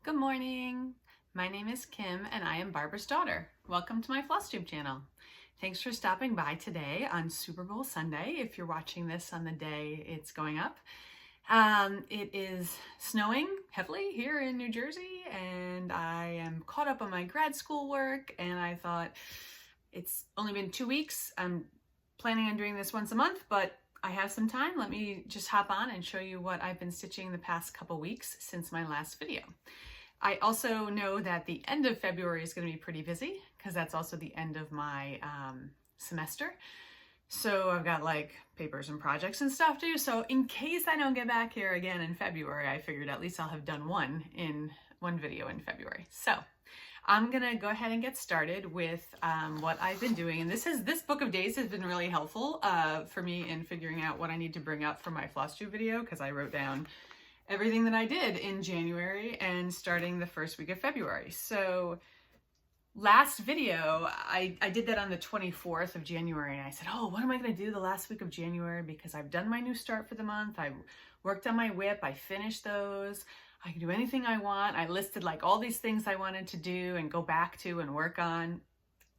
Good morning. My name is Kim and I am Barbara's daughter. Welcome to my Flosstube channel. Thanks for stopping by today on Super Bowl Sunday if you're watching this on the day it's going up. It is snowing heavily here in New Jersey and I am caught up on my grad school work and I thought it's only been 2 weeks. I'm planning on doing this once a month, but I have some time. Let me just hop on and show you what I've been stitching the past couple weeks since my last video. I also know that the end of February is going to be pretty busy because that's also the end of my semester. So I've got like papers and projects and stuff to do. So in case I don't get back here again in February, I figured at least I'll have done one video in February. So I'm gonna go ahead and get started with what I've been doing. And this book of days has been really helpful for me in figuring out what I need to bring up for my Flosstube video, because I wrote down everything that I did in January and starting the first week of February. So last video, I did that on the 24th of January, and I said, oh, what am I gonna do the last week of January? Because I've done my new start for the month. I worked on my WIP, I finished those. I can do anything I want. I listed like all these things I wanted to do and go back to and work on.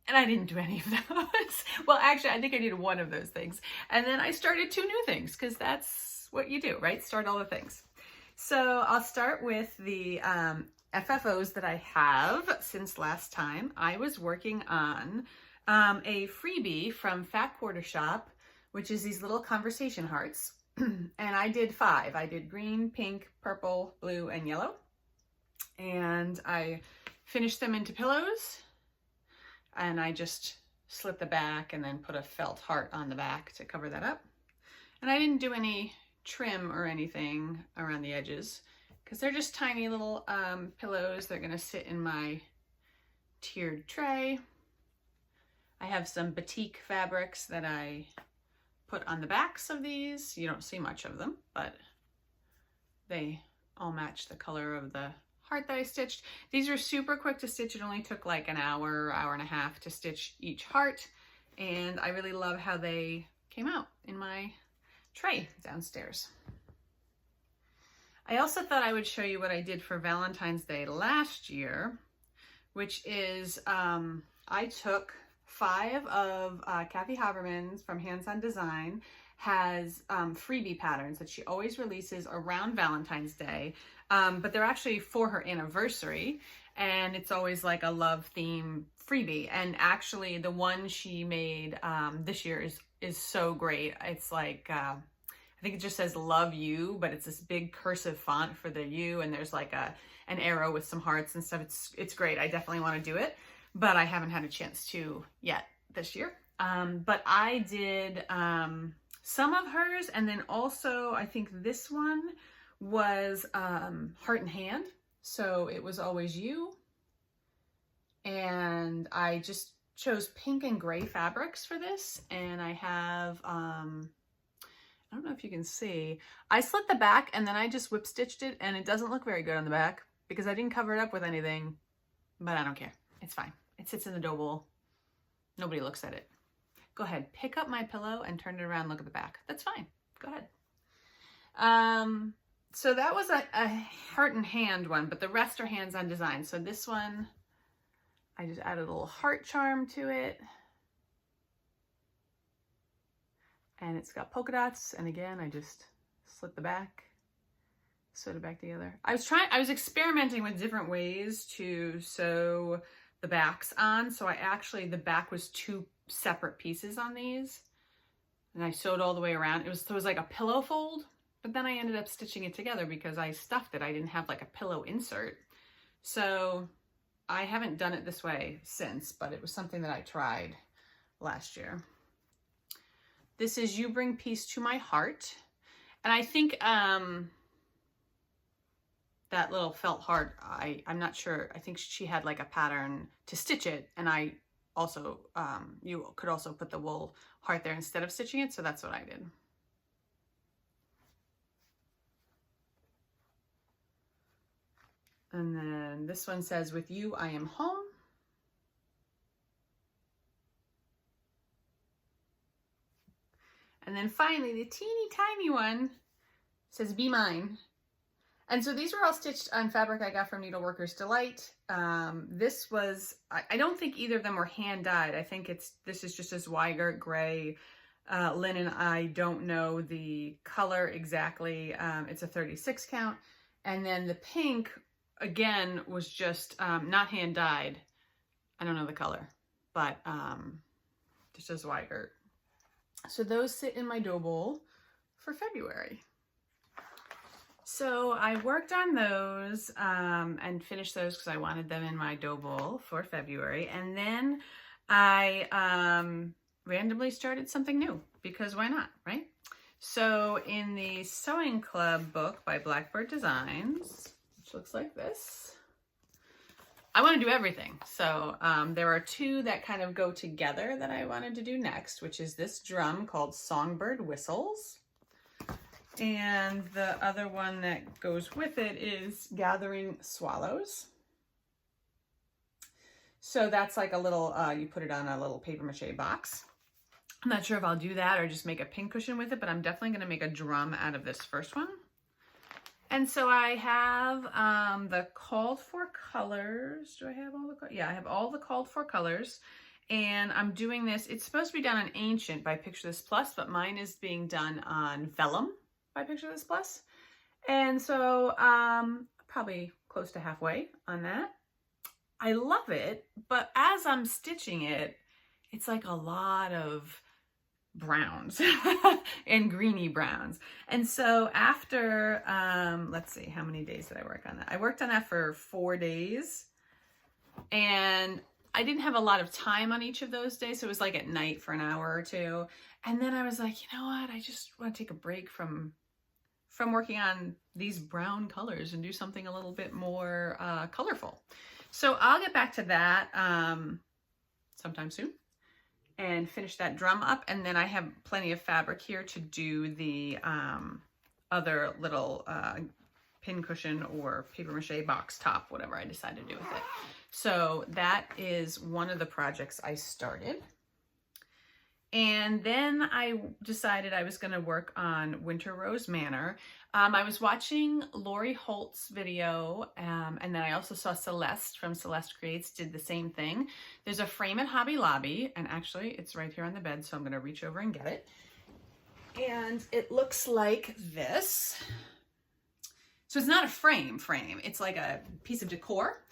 And I didn't do any of those. Well, actually, I think I did one of those things. And then I started 2 new things because that's what you do, right? Start all the things. So I'll start with the FFOs that I have since last time. I was working on a freebie from Fat Quarter Shop, which is these little conversation hearts. And I did 5. I did green, pink, purple, blue, and yellow. And I finished them into pillows. And I just slit the back and then put a felt heart on the back to cover that up. And I didn't do any trim or anything around the edges because they're just tiny little pillows. They're gonna sit in my tiered tray. I have some batik fabrics that I put on the backs of these. You don't see much of them, but they all match the color of the heart that I stitched. These are super quick to stitch. It only took like an hour, hour and a half to stitch each heart. And I really love how they came out in my tray downstairs. I also thought I would show you what I did for Valentine's Day last year, which is I took 5 of Kathy Haberman's from Hands On Design, has freebie patterns that she always releases around Valentine's Day, but they're actually for her anniversary, and it's always like a love theme freebie. And actually the one she made this year is so great. It's like I think it just says love you, but it's this big cursive font for the U, and there's like an arrow with some hearts and stuff. It's great. I definitely want to do it, but I haven't had a chance to yet this year. But I did some of hers, and then also I think this one was heart and hand. So it was always you. And I just chose pink and gray fabrics for this. And I have, I don't know if you can see, I slit the back and then I just whip stitched it, and it doesn't look very good on the back because I didn't cover it up with anything, but I don't care. It's fine. It sits in the dough bowl. Nobody looks at it. Go ahead, pick up my pillow and turn it around, look at the back. That's fine. Go ahead. So that was a heart and hand one, but the rest are Hands On Design. So this one, I just added a little heart charm to it. And it's got polka dots. And again, I just slit the back, sewed it back together. I was experimenting with different ways to sew the backs on. So the back was 2 separate pieces on these, and I sewed all the way around. It was like a pillow fold, but then I ended up stitching it together because I stuffed it. I didn't have like a pillow insert. So I haven't done it this way since, but it was something that I tried last year. This is You Bring Peace to My Heart. And I think that little felt heart, I'm not sure. I think she had like a pattern to stitch it, and I also, you could also put the wool heart there instead of stitching it, so that's what I did. And then this one says, With You, I Am Home. And then finally, the teeny tiny one says, Be Mine. And so these were all stitched on fabric I got from Needleworkers Delight. This was, I don't think either of them were hand dyed. I think this is just a Zweigart gray linen. I don't know the color exactly. It's a 36 count. And then the pink, again, was just not hand dyed. I don't know the color, but just a Zweigart. So those sit in my dough bowl for February. So I worked on those and finished those because I wanted them in my dough bowl for February. And then I randomly started something new because why not, right? So in the Sewing Club book by Blackbird Designs, which looks like this, I want to do everything. So there are two that kind of go together that I wanted to do next, which is this drum called Songbird Whistles. And the other one that goes with it is Gathering Swallows. So that's like a little, you put it on a little paper mache box. I'm not sure if I'll do that or just make a pincushion with it, but I'm definitely going to make a drum out of this first one. And so I have the called for colors. Do I have all the, yeah, I have all the called for colors. And I'm doing this, it's supposed to be done on Ancient by Picture This Plus, but mine is being done on Vellum by Picture This Plus. And so probably close to halfway on that. I love it, but as I'm stitching it, it's like a lot of browns and greeny browns. And so after, let's see, how many days did I work on that? I worked on that for 4 days, and I didn't have a lot of time on each of those days. So it was like at night for an hour or two. And then I was like, you know what? I just want to take a break from working on these brown colors and do something a little bit more colorful. So I'll get back to that sometime soon and finish that drum up. And then I have plenty of fabric here to do the other little pin cushion or paper mache box top, whatever I decide to do with it. So that is one of the projects I started. And then I decided I was going to work on Winter Rose Manor. I was watching Lori Holt's video, and then I also saw Celeste from Celeste Creates did the same thing. There's a frame at Hobby Lobby, and actually it's right here on the bed, so I'm going to reach over and get it. And it looks like this. So it's not a frame, it's like a piece of decor.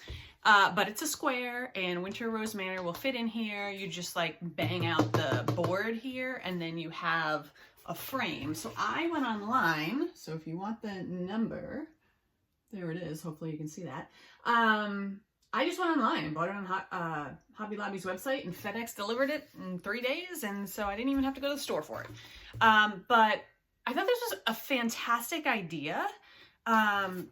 But it's a square, and Winter Rose Manor will fit in here. You just like bang out the board here, and then you have a frame. So I went online. So if you want the number, there it is. Hopefully you can see that. I just went online and bought it on Hobby Lobby's website, and FedEx delivered it in 3 days. And so I didn't even have to go to the store for it. But I thought this was a fantastic idea.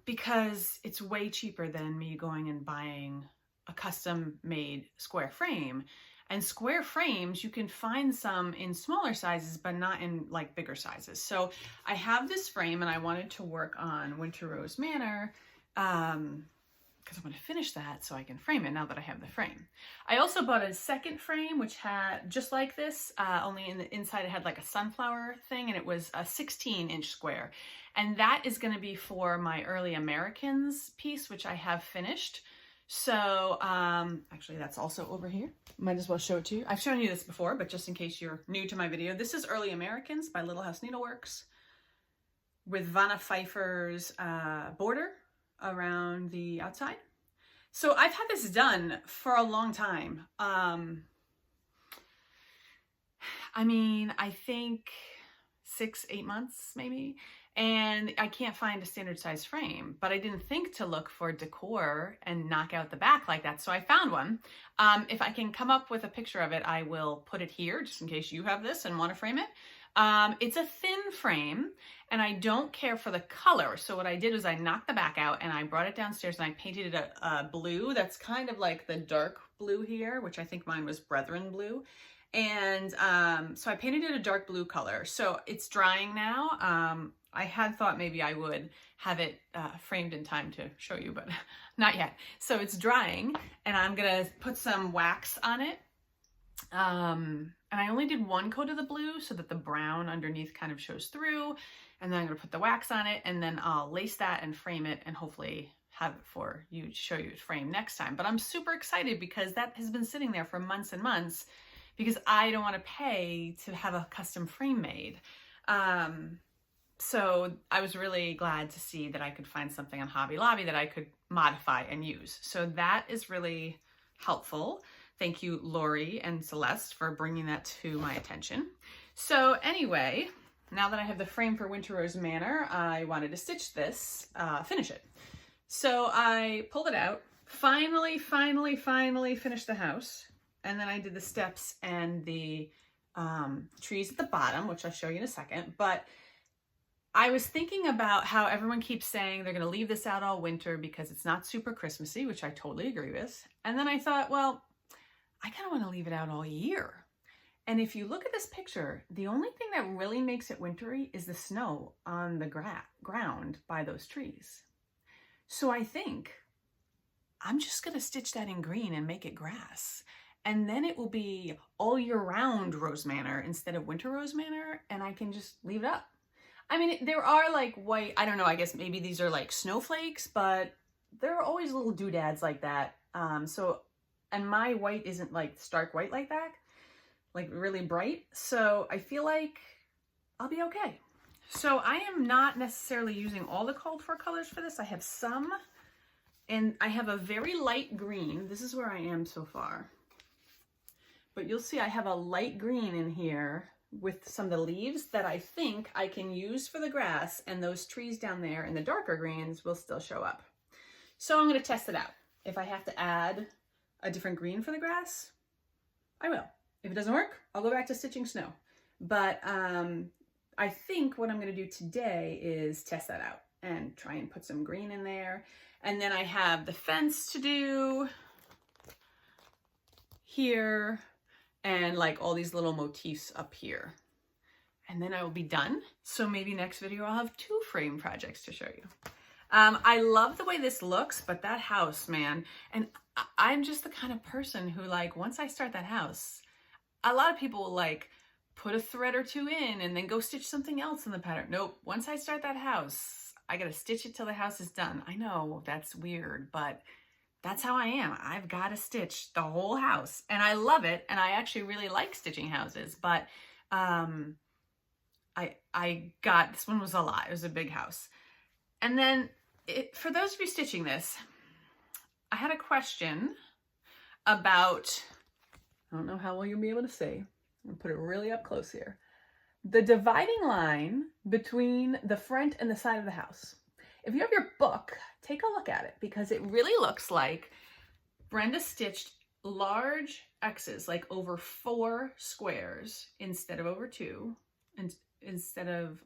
Because it's way cheaper than me going and buying a custom made square frame. And square frames, you can find some in smaller sizes, but not in like bigger sizes. So I have this frame, and I wanted to work on Winter Rose Manor, because I'm going to finish that so I can frame it now that I have the frame. I also bought a second frame, which had just like this, only in the inside it had like a sunflower thing, and it was a 16-inch square. And that is going to be for my Early Americans piece, which I have finished. So actually that's also over here. Might as well show it to you. I've shown you this before, but just in case you're new to my video, this is Early Americans by Little House Needleworks with Vanna Pfeiffer's border around the outside. So I've had this done for a long time. I mean, I think 6-8 months maybe. And I can't find a standard size frame, but I didn't think to look for decor and knock out the back like that. So I found one. If I can come up with a picture of it, I will put it here just in case you have this and want to frame it. It's a thin frame, and I don't care for the color. So what I did was I knocked the back out, and I brought it downstairs, and I painted it a blue that's kind of like the dark blue here, which I think mine was Brethren Blue. And so I painted it a dark blue color. So it's drying now. I had thought maybe I would have it framed in time to show you, but not yet. So it's drying, and I'm gonna put some wax on it And I only did one coat of the blue so that the brown underneath kind of shows through. And then I'm gonna put the wax on it, and then I'll lace that and frame it, and hopefully have it for you to show you it framed next time. But I'm super excited because that has been sitting there for months and months because I don't want to pay to have a custom frame made. So I was really glad to see that I could find something on Hobby Lobby that I could modify and use. So that is really helpful. Thank you, Lori and Celeste, for bringing that to my attention. So anyway, now that I have the frame for Winter Rose Manor, I wanted to stitch this, finish it. So I pulled it out, finally finished the house. And then I did the steps and the trees at the bottom, which I'll show you in a second. But I was thinking about how everyone keeps saying they're going to leave this out all winter because it's not super Christmassy, which I totally agree with. And then I thought, well, I kind of want to leave it out all year. And if you look at this picture, the only thing that really makes it wintry is the snow on the ground by those trees. So I think I'm just going to stitch that in green and make it grass. And then it will be all year round Rose Manor instead of Winter Rose Manor, and I can just leave it up. I mean, there are like white, I don't know, I guess maybe these are like snowflakes, but there are always little doodads like that. And my white isn't like stark white like that, like really bright. So I feel like I'll be okay. So I am not necessarily using all the called for colors for this. I have some, and I have a very light green. This is where I am so far. But you'll see I have a light green in here with some of the leaves that I think I can use for the grass, and those trees down there and the darker greens will still show up. So I'm going to test it out. If I have to add a different green for the grass, I will. If it doesn't work, I'll go back to stitching snow. But I think what I'm going to do today is test that out and try and put some green in there. And then I have the fence to do here, and like all these little motifs up here. And then I will be done. So maybe next video I'll have 2 frame projects to show you. I love the way this looks, but that house, man, and I'm just the kind of person who, like, once I start that house, a lot of people will like put a thread or 2 in and then go stitch something else in the pattern. Nope, once I start that house, I gotta stitch it till the house is done. I know that's weird, but that's how I am. I've got to stitch the whole house, and I love it. And I actually really like stitching houses, but I got, this one was a lot. It was a big house. And then for those of you stitching this, I had a question about, I don't know how well you'll be able to see. I'm gonna put it really up close here. The dividing line between the front and the side of the house. If you have your book, take a look at it, because it really looks like Brenda stitched large X's, like over 4 squares instead of over 2, and instead of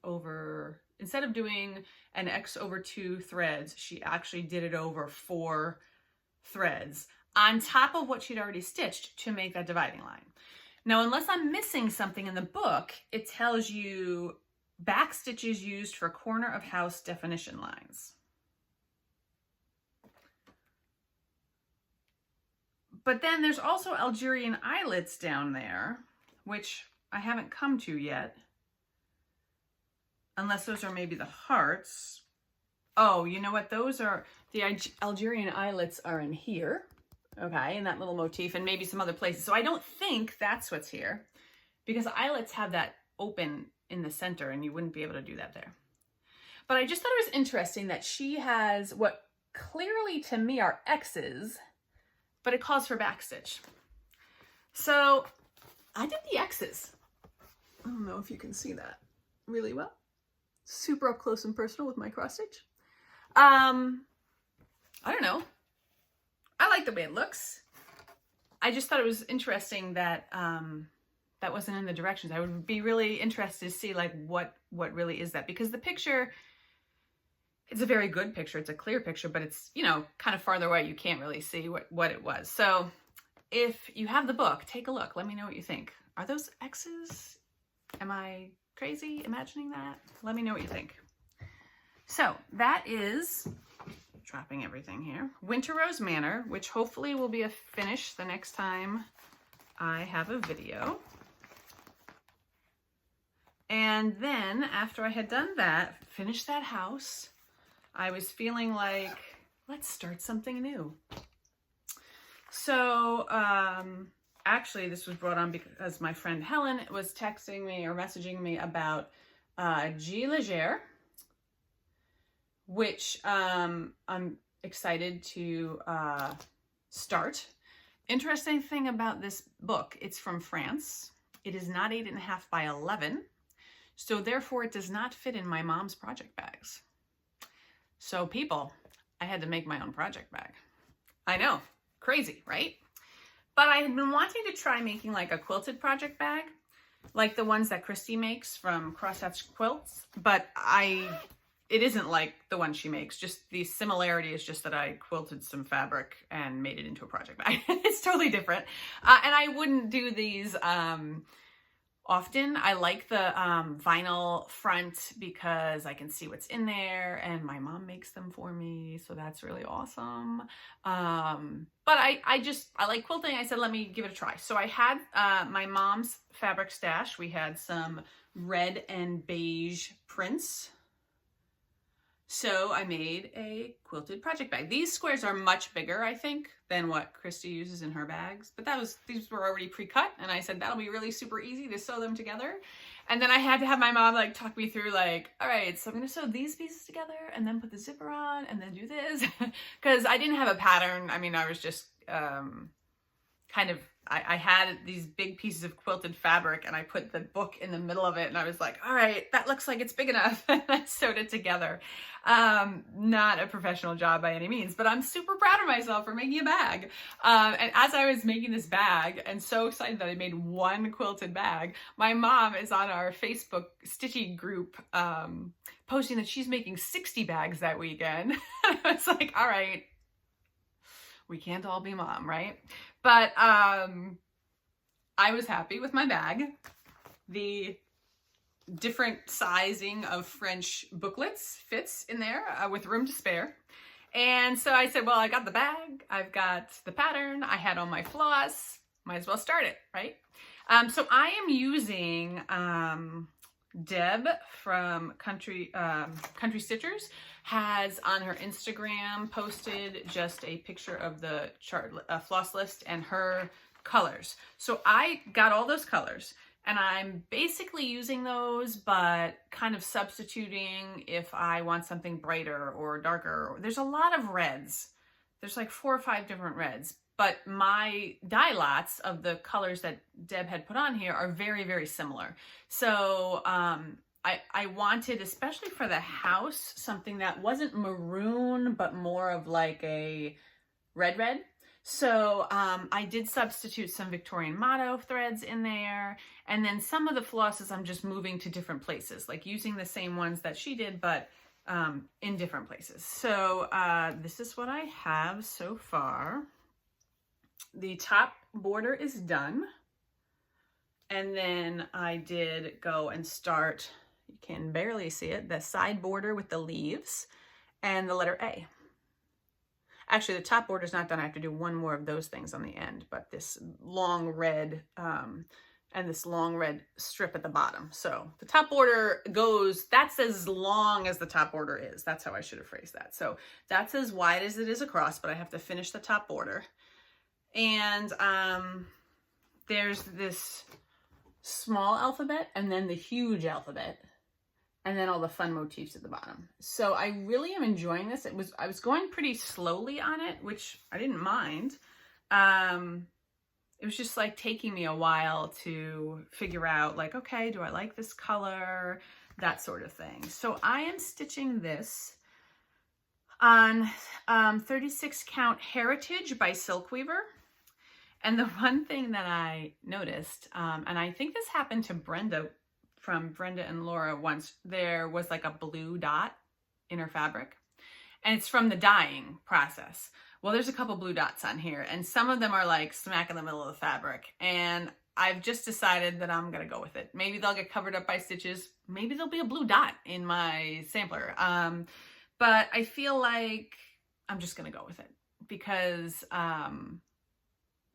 doing an X over 2 threads, she actually did it over 4 threads on top of what she'd already stitched to make that dividing line. Now, unless I'm missing something in the book, it tells you back stitches used for corner of house definition lines. But then there's also Algerian eyelets down there, which I haven't come to yet. Unless those are maybe the hearts. Oh, you know what? Those are, the Algerian eyelets are in here. Okay, in that little motif, and maybe some other places. So I don't think that's what's here, because eyelets have that open in the center, and you wouldn't be able to do that there. But I just thought it was interesting that she has what clearly to me are X's, but it calls for backstitch. So I did the X's. I don't know if you can see that really well. Super up close and personal with my cross stitch. I don't know. I like the way it looks. I just thought it was interesting that that wasn't in the directions. I would be really interested to see like what really is that, because the picture, it's a very good picture. It's a clear picture, but it's, you know, kind of farther away. You can't really see what it was. So if you have the book, take a look. Let me know what you think. Are those X's? Am I crazy imagining that? Let me know what you think. So that is, dropping everything here, Winter Rose Manor, which hopefully will be a finish the next time I have a video. And then after I had done that, finished that house, I was feeling like, let's start something new. So actually this was brought on because my friend Helen was texting me or messaging me about G Legere, which I'm excited to start. Interesting thing about this book, it's from France. It is not 8.5 by 11. So therefore it does not fit in my mom's project bags. So people, I had to make my own project bag. I know, crazy, right? But I had been wanting to try making like a quilted project bag, like the ones that Christy makes from Crosshatch Quilts, but it isn't like the one she makes. Just the similarity is just that I quilted some fabric and made it into a project bag. It's totally different. And I wouldn't do these often. I like the vinyl front because I can see what's in there, and my mom makes them for me, so that's really awesome. But I like quilting. I said, let me give it a try. So I had my mom's fabric stash. We had some red and beige prints. So I made a quilted project bag. These squares are much bigger, I think, than what Christy uses in her bags. But these were already pre-cut, and I said that'll be really super easy to sew them together. And then I had to have my mom like talk me through like, all right, so I'm gonna sew these pieces together and then put the zipper on and then do this. Because I didn't have a pattern. I mean, I was just kind of, I had these big pieces of quilted fabric and I put the book in the middle of it and I was like, all right, that looks like it's big enough. And I sewed it together. Not a professional job by any means, but I'm super proud of myself for making a bag. And as I was making this bag and so excited that I made one quilted bag, my mom is on our Facebook Stitchy group posting that she's making 60 bags that weekend. I was like, all right, we can't all be mom, right? But I was happy with my bag. The different sizing of French booklets fits in there with room to spare. And so I said, well, I got the bag, I've got the pattern, I had all my floss, might as well start it, right? So I am using Deb from Country Stitchers has on her Instagram posted just a picture of the chart floss list and her colors. So I got all those colors and I'm basically using those, but kind of substituting if I want something brighter or darker. There's a lot of reds. There's like 4 or 5 different reds, but my dye lots of the colors that Deb had put on here are very, very similar. So I wanted, especially for the house, something that wasn't maroon, but more of like a red. So I did substitute some Victorian motto threads in there. And then some of the flosses I'm just moving to different places, like using the same ones that she did, but in different places. So this is what I have so far. The top border is done. And then I did go and start, you can barely see it, the side border with the leaves and the letter A. Actually, the top border is not done. I have to do one more of those things on the end, but this long red and this long red strip at the bottom. So the top border goes, that's as long as the top border is. That's how I should have phrased that. So that's as wide as it is across, but I have to finish the top border. And there's this small alphabet and then the huge alphabet. And then all the fun motifs at the bottom. So I really am enjoying this. I was going pretty slowly on it, which I didn't mind. It was just like taking me a while to figure out like, okay, do I like this color? That sort of thing. So I am stitching this on 36 count Heritage by Silkweaver. And the one thing that I noticed, and I think this happened to Brenda, from Brenda and Laura once, there was like a blue dot in her fabric, and it's from the dyeing process. Well, there's a couple blue dots on here, and some of them are like smack in the middle of the fabric, and I've just decided that I'm gonna go with it. Maybe they'll get covered up by stitches. Maybe there'll be a blue dot in my sampler. But I feel like I'm just gonna go with it because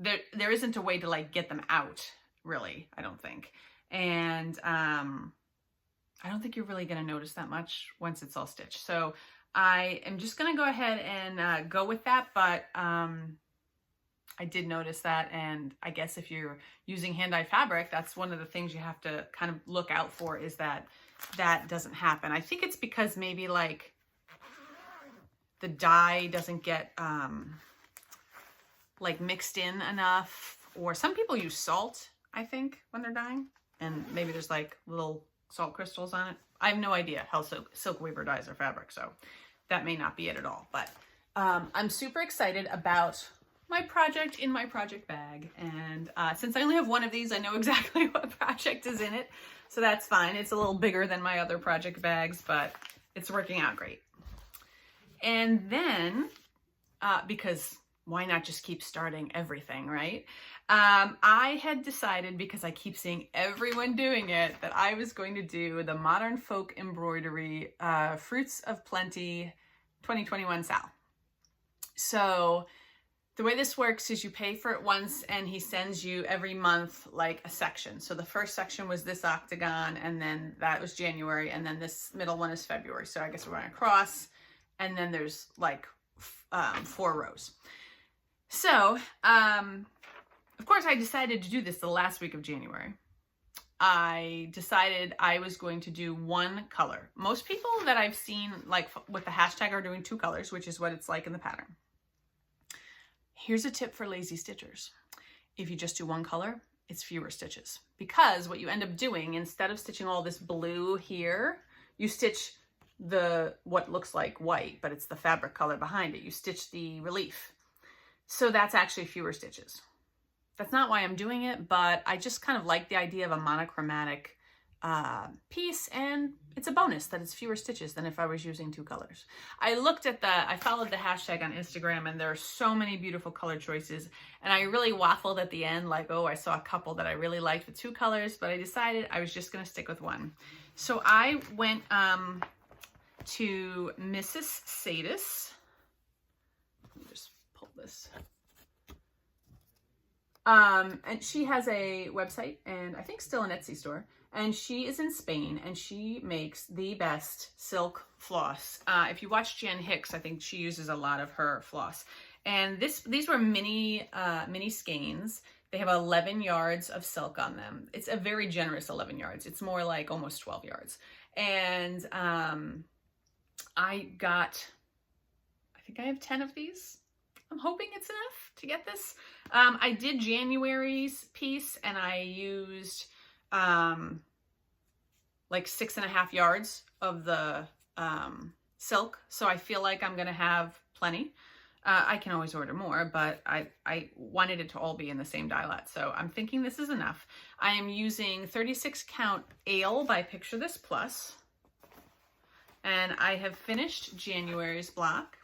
there isn't a way to like get them out, really, I don't think. And I don't think you're really going to notice that much once it's all stitched. So I am just going to go ahead and go with that. But I did notice that, and I guess if you're using hand-dyed fabric, that's one of the things you have to kind of look out for, is that that doesn't happen. I think it's because maybe like the dye doesn't get like mixed in enough, or some people use salt, I think, when they're dyeing, and maybe there's like little salt crystals on it. I have no idea how silk weaver dyes their fabric, so that may not be it at all. But I'm super excited about my project in my project bag, and since I only have one of these, I know exactly what project is in it, so that's fine. It's a little bigger than my other project bags, but it's working out great. And then because why not just keep starting everything, right? I had decided, because I keep seeing everyone doing it, that I was going to do the Modern Folk Embroidery Fruits of Plenty 2021 Sal. So the way this works is you pay for it once, and he sends you every month like a section. So the first section was this octagon, and then that was January, and then this middle one is February. So I guess we're going to cross, and then there's like 4 rows. So, of course, I decided to do this the last week of January. I decided I was going to do one color. Most people that I've seen, like with the hashtag, are doing 2 colors, which is what it's like in the pattern. Here's a tip for lazy stitchers. If you just do one color, it's fewer stitches. Because what you end up doing, instead of stitching all this blue here, you stitch what looks like white, but it's the fabric color behind it. You stitch the relief. So that's actually fewer stitches. That's not why I'm doing it, but I just kind of like the idea of a monochromatic piece, and it's a bonus that it's fewer stitches than if I was using 2 colors. I followed the hashtag on Instagram, and there are so many beautiful color choices, and I really waffled at the end, like, oh, I saw a couple that I really liked with 2 colors, but I decided I was just going to stick with one. So I went to Mrs. Sadis. Let me just pull this. And she has a website, and I think still an Etsy store, and she is in Spain, and she makes the best silk floss. If you watch Jen Hicks, I think she uses a lot of her floss. And these were mini skeins. They have 11 yards of silk on them. It's a very generous 11 yards. It's more like almost 12 yards. And I think I have 10 of these. I'm hoping it's enough to get this. I did January's piece, and I used like 6.5 yards of the silk. So I feel like I'm gonna have plenty. I can always order more, but I wanted it to all be in the same dye lot. So I'm thinking this is enough. I am using 36 count Ale by Picture This Plus. And I have finished January's block.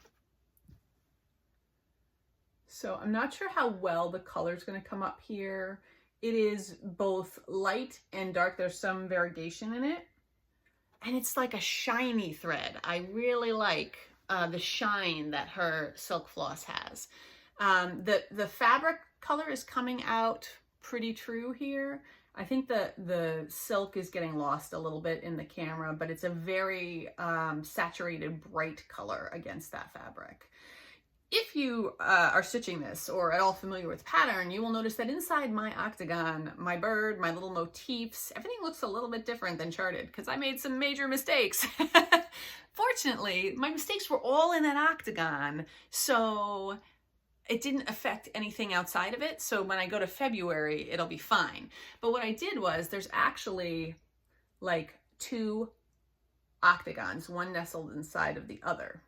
So I'm not sure how well the color is going to come up here. It is both light and dark. There's some variegation in it. And it's like a shiny thread. I really like the shine that her silk floss has. The fabric color is coming out pretty true here. I think the silk is getting lost a little bit in the camera, but it's a very saturated, bright color against that fabric. If you are stitching this or at all familiar with pattern, you will notice that inside my octagon, my bird, my little motifs, everything looks a little bit different than charted because I made some major mistakes. Fortunately, my mistakes were all in that octagon, so it didn't affect anything outside of it. So when I go to February, it'll be fine. But what I did was there's actually like 2 octagons, one nestled inside of the other.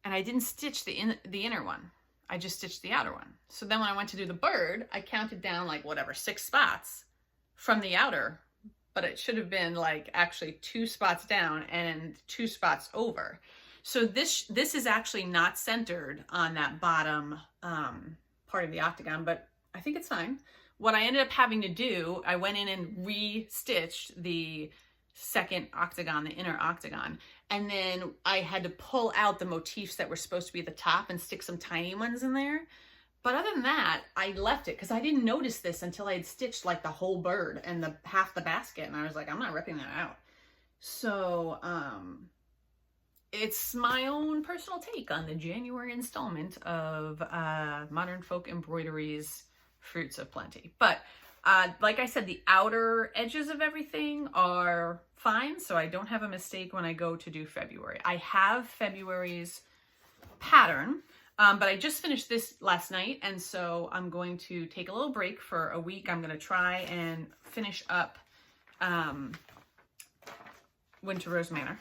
And I didn't stitch the inner one. I just stitched the outer one. So then when I went to do the bird, I counted down like whatever, 6 spots from the outer, but it should have been like actually 2 spots down and 2 spots over. So this is actually not centered on that bottom part of the octagon, but I think it's fine. What I ended up having to do, I went in and re-stitched the second octagon, the inner octagon, and then I had to pull out the motifs that were supposed to be at the top and stick some tiny ones in there. But other than that, I left it because I didn't notice this until I had stitched like the whole bird and the half the basket. And I was like, I'm not ripping that out. So, it's my own personal take on the January installment of Modern Folk Embroidery's Fruits of Plenty. But like I said, the outer edges of everything are fine, so I don't have a mistake when I go to do February. I have February's pattern, but I just finished this last night, and so I'm going to take a little break for a week. I'm going to try and finish up Winter Rose Manor.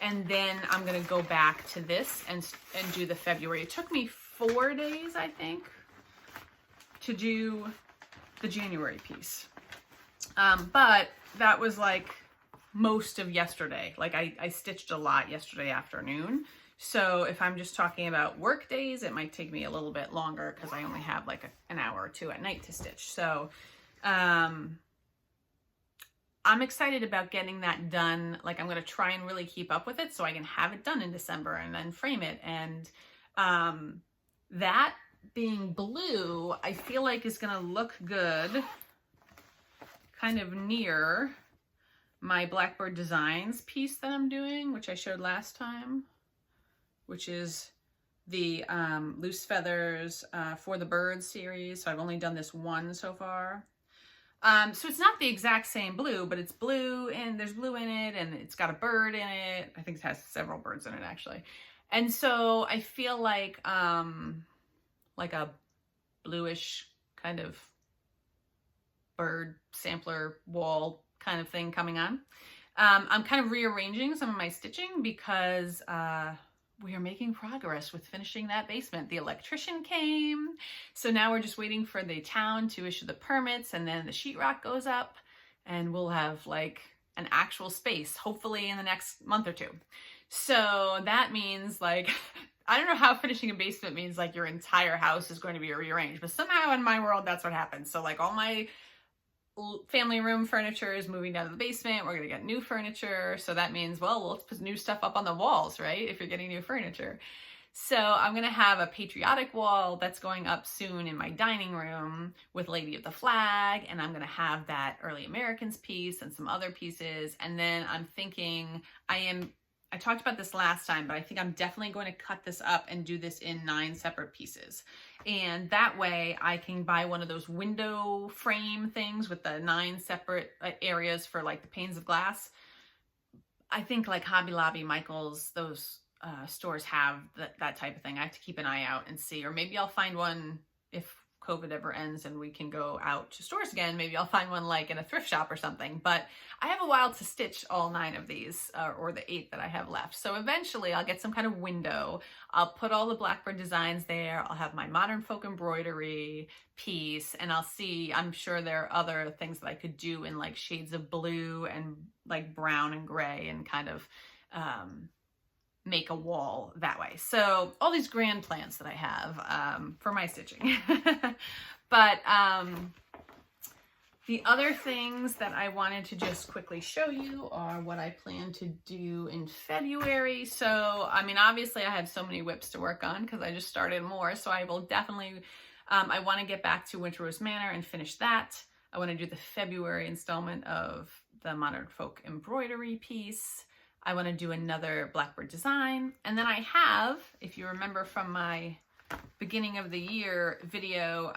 And then I'm going to go back to this and do the February. It took me 4 days, I think, to do the January piece. But that was like most of yesterday. Like I stitched a lot yesterday afternoon. So if I'm just talking about work days, it might take me a little bit longer because I only have like an hour or two at night to stitch. So I'm excited about getting that done. Like I'm going to try and really keep up with it so I can have it done in December and then frame it. And that being blue, I feel like is going to look good kind of near my Blackbird Designs piece that I'm doing, which I showed last time, which is the Loose Feathers for the Birds series. So I've only done this one so far. So it's not the exact same blue, but it's blue and there's blue in it and it's got a bird in it. I think it has several birds in it actually. And so I feel like a bluish kind of bird sampler wall kind of thing coming on. I'm kind of rearranging some of my stitching because we are making progress with finishing that basement. The electrician came, so now we're just waiting for the town to issue the permits, and then the sheetrock goes up, and we'll have like an actual space, hopefully in the next month or two. So that means like, I don't know how finishing a basement means like your entire house is going to be rearranged, but somehow in my world, that's what happens. So like all my family room furniture is moving down to the basement. We're going to get new furniture. So that means, well, let's put new stuff up on the walls, right? If you're getting new furniture. So I'm going to have a patriotic wall that's going up soon in my dining room with Lady of the Flag. And I'm going to have that Early Americans piece and some other pieces. And then I'm thinking I talked about this last time, but I think I'm definitely going to cut this up and do this in 9 separate pieces. And that way I can buy one of those window frame things with the 9 separate areas for like the panes of glass. I think like Hobby Lobby, Michael's, those stores have that type of thing. I have to keep an eye out and see, or maybe I'll find one if COVID ever ends and we can go out to stores again. Maybe I'll find one like in a thrift shop or something, but I have a while to stitch all 9 of these or the 8 that I have left. So eventually I'll get some kind of window. I'll put all the Blackbird Designs there. I'll have my Modern Folk Embroidery piece, and I'll see, I'm sure there are other things that I could do in like shades of blue and like brown and gray and kind of make a wall that way. So all these grand plans that I have for my stitching. But the other things that I wanted to just quickly show you are what I plan to do in February. So, I mean, obviously I have so many whips to work on because I just started more. So I will definitely, I want to get back to Winter Rose Manor and finish that. I want to do the February installment of the Modern Folk Embroidery piece. I want to do another Blackbird design. And then I have, if you remember from my beginning of the year video,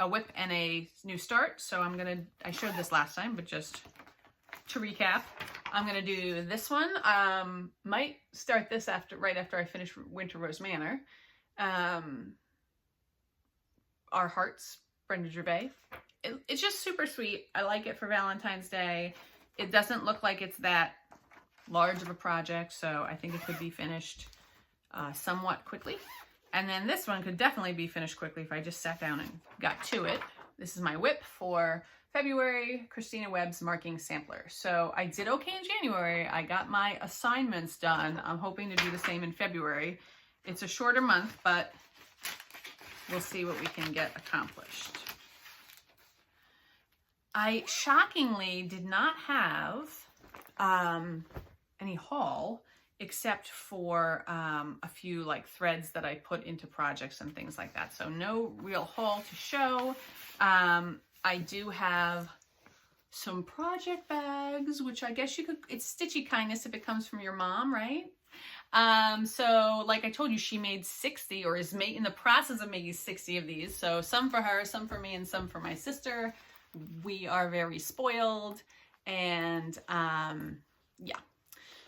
a whip and a new start. So I showed this last time, but just to recap, I'm going to do this one. Might start this right after I finish Winter Rose Manor. Our Hearts, Brenda Gervais. It's just super sweet. I like it for Valentine's Day. It doesn't look like it's that large of a project, so I think it could be finished somewhat quickly. And then this one could definitely be finished quickly if I just sat down and got to it. This is my whip for February, Christina Webb's Marking Sampler. So I did okay in January. I got my assignments done. I'm hoping to do the same in February. It's a shorter month, but we'll see what we can get accomplished. I shockingly did not have any haul except for a few like threads that I put into projects and things like that. So no real haul to show. I do have some project bags, which I guess you could, it's stitchy kindness if it comes from your mom, right? So like I told you, she made 60 or is in the process of making 60 of these. So some for her, some for me, and some for my sister. We are very spoiled, and yeah.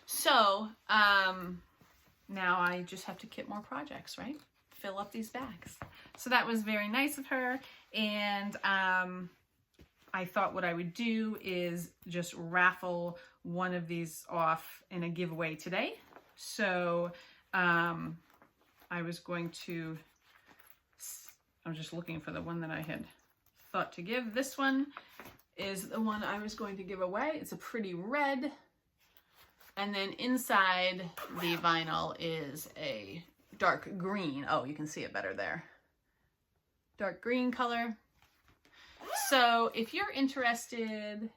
So now I just have to kit more projects, right? Fill up these bags. So that was very nice of her. And I thought what I would do is just raffle one of these off in a giveaway today. So I was just looking for the one that I had thought to give. This one is the one I was going to give away. It's a pretty red. And then inside the vinyl is a dark green. Oh, you can see it better there. Dark green color. So if you're interested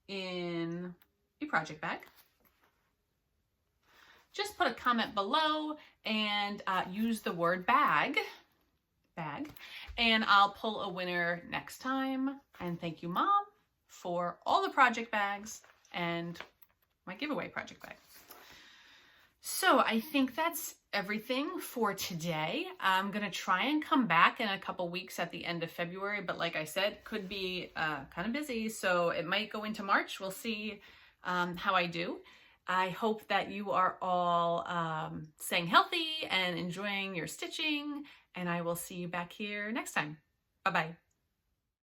in a project bag, just put a comment below and use the word bag, and I'll pull a winner next time. And thank you, Mom, for all the project bags and my giveaway project bag. So I think that's everything for today. I'm gonna try and come back in a couple weeks at the end of February, but like I said, could be kind of busy, so it might go into March. We'll see how I do. I hope that you are all staying healthy and enjoying your stitching, and I will see you back here next time. Bye-bye.